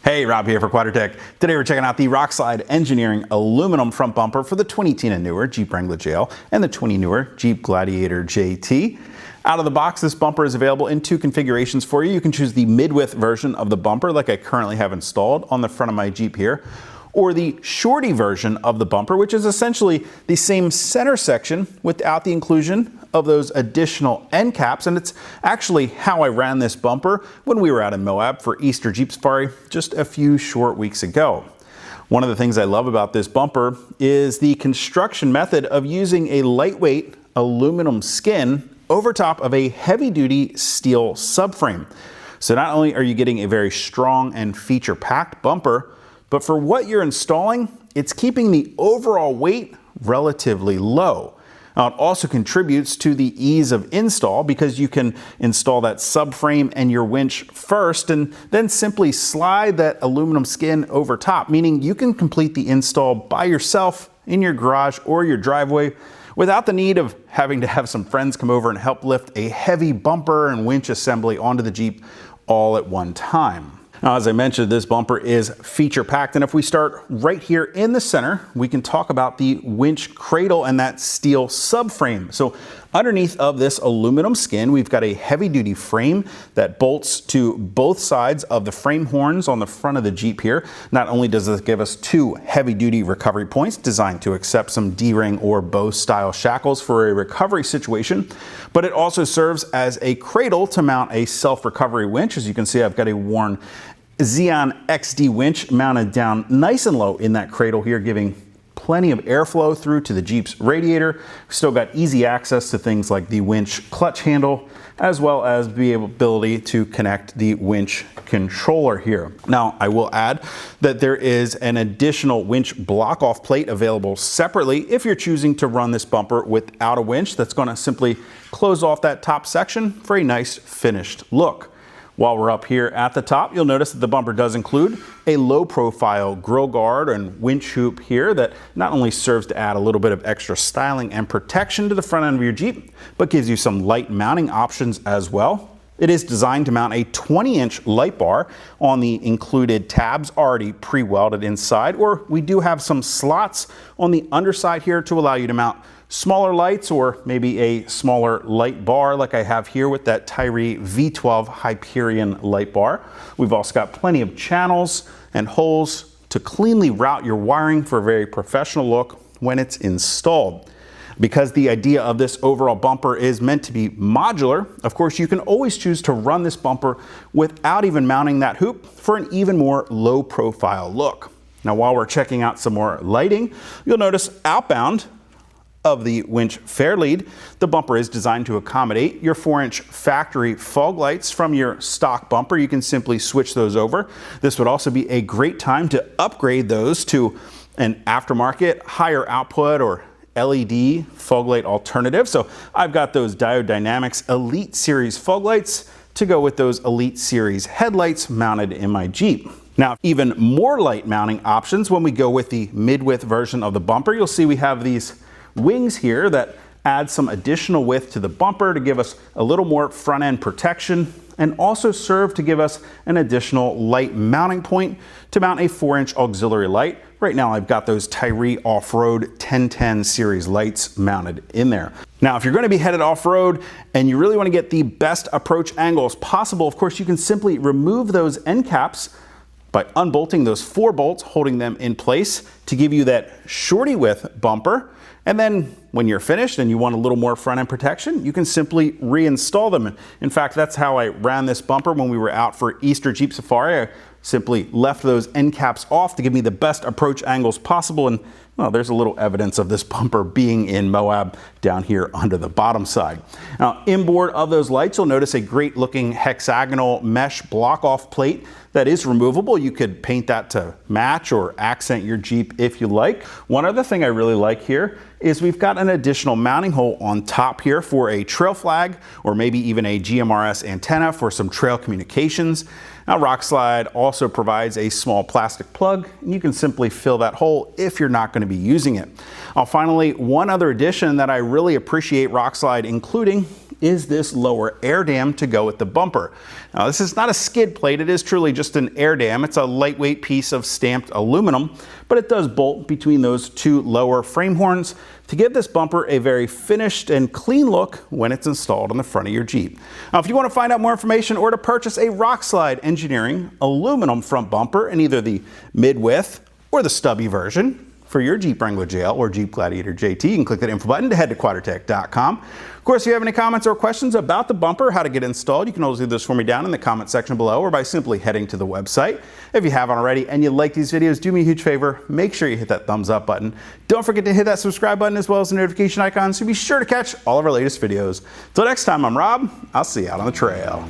Hey, Rob here for Quadratec. Today we're checking out the Rockslide Engineering aluminum front bumper for the 2010 and newer Jeep Wrangler JL and the 20 newer Jeep Gladiator JT. Out of the box, this bumper is available in two configurations for you. You can choose the mid-width version of the bumper like I currently have installed on the front of my Jeep here, or the Shorty version of the bumper, which is essentially the same center section without the inclusion of those additional end caps. And it's actually how I ran this bumper when we were out in Moab for Easter Jeep Safari just a few short weeks ago. One of the things I love about this bumper is the construction method of using a lightweight aluminum skin over top of a heavy-duty steel subframe. So not only are you getting a very strong and feature-packed bumper, but for what you're installing, it's keeping the overall weight relatively low. Now, it also contributes to the ease of install because you can install that subframe and your winch first and then simply slide that aluminum skin over top, meaning you can complete the install by yourself in your garage or your driveway without the need of having to have some friends come over and help lift a heavy bumper and winch assembly onto the Jeep all at one time. Now, as I mentioned, this bumper is feature packed, and if we start right here in the center, we can talk about the winch cradle and that steel subframe. So underneath of this aluminum skin, we've got a heavy duty frame that bolts to both sides of the frame horns on the front of the Jeep here. Not only does this give us two heavy duty recovery points designed to accept some D-ring or bow style shackles for a recovery situation, but it also serves as a cradle to mount a self-recovery winch. As you can see, I've got a worn Xeon XD winch mounted down nice and low in that cradle here, giving plenty of airflow through to the Jeep's radiator. We've still got easy access to things like the winch clutch handle, as well as the ability to connect the winch controller here. Now, I will add that there is an additional winch block-off plate available separately if you're choosing to run this bumper without a winch. That's going to simply close off that top section for a nice finished look. While we're up here at the top, you'll notice that the bumper does include a low-profile grille guard and winch hoop here that not only serves to add a little bit of extra styling and protection to the front end of your Jeep, but gives you some light mounting options as well. It is designed to mount a 20-inch light bar on the included tabs already pre-welded inside, or we do have some slots on the underside here to allow you to mount smaller lights or maybe a smaller light bar like I have here with that Tyree V12 Hyperion light bar. We've also got plenty of channels and holes to cleanly route your wiring for a very professional look when it's installed. Because the idea of this overall bumper is meant to be modular, of course, you can always choose to run this bumper without even mounting that hoop for an even more low profile look. Now, while we're checking out some more lighting, you'll notice outbound of the winch fair lead, the bumper is designed to accommodate your 4-inch factory fog lights from your stock bumper. You can simply switch those over. This would also be a great time to upgrade those to an aftermarket higher output or LED fog light alternative. So I've got those Diode Dynamics Elite Series fog lights to go with those Elite Series headlights mounted in my Jeep. Now, even more light mounting options when we go with the mid-width version of the bumper. You'll see we have these wings here that add some additional width to the bumper to give us a little more front end protection and also serve to give us an additional light mounting point to mount a 4-inch auxiliary light. Right now I've got those Tyree Off-Road 1010 series lights mounted in there. Now, if you're going to be headed off-road and you really want to get the best approach angles possible, of course you can simply remove those end caps by unbolting those 4 bolts, holding them in place to give you that Shorty width bumper. And then when you're finished and you want a little more front end protection, you can simply reinstall them. In fact, that's how I ran this bumper when we were out for Easter Jeep Safari. I simply left those end caps off to give me the best approach angles possible. And well, there's a little evidence of this bumper being in Moab down here under the bottom side. Now, inboard of those lights, you'll notice a great looking hexagonal mesh block off plate that is removable. You could paint that to match or accent your Jeep if you like. One other thing I really like here is we've got an additional mounting hole on top here for a trail flag or maybe even a GMRS antenna for some trail communications. Now, Rockslide also provides a small plastic plug, and you can simply fill that hole if you're not going to be using it. Finally, one other addition that I really appreciate Rockslide including is this lower air dam to go with the bumper. Now this is not a skid plate, it is truly just an air dam. It's a lightweight piece of stamped aluminum, but it does bolt between those two lower frame horns to give this bumper a very finished and clean look when it's installed on the front of your Jeep. Now if you want to find out more information or to purchase a Rockslide Engineering aluminum front bumper in either the mid-width or the stubby version for your Jeep Wrangler JL or Jeep Gladiator JT, you can click that info button to head to quadratec.com. Of course, if you have any comments or questions about the bumper, how to get installed, you can always leave this for me down in the comment section below or by simply heading to the website. If you haven't already and you like these videos, do me a huge favor, make sure you hit that thumbs up button. Don't forget to hit that subscribe button as well as the notification icon so be sure to catch all of our latest videos. Till next time, I'm Rob. I'll see you out on the trail.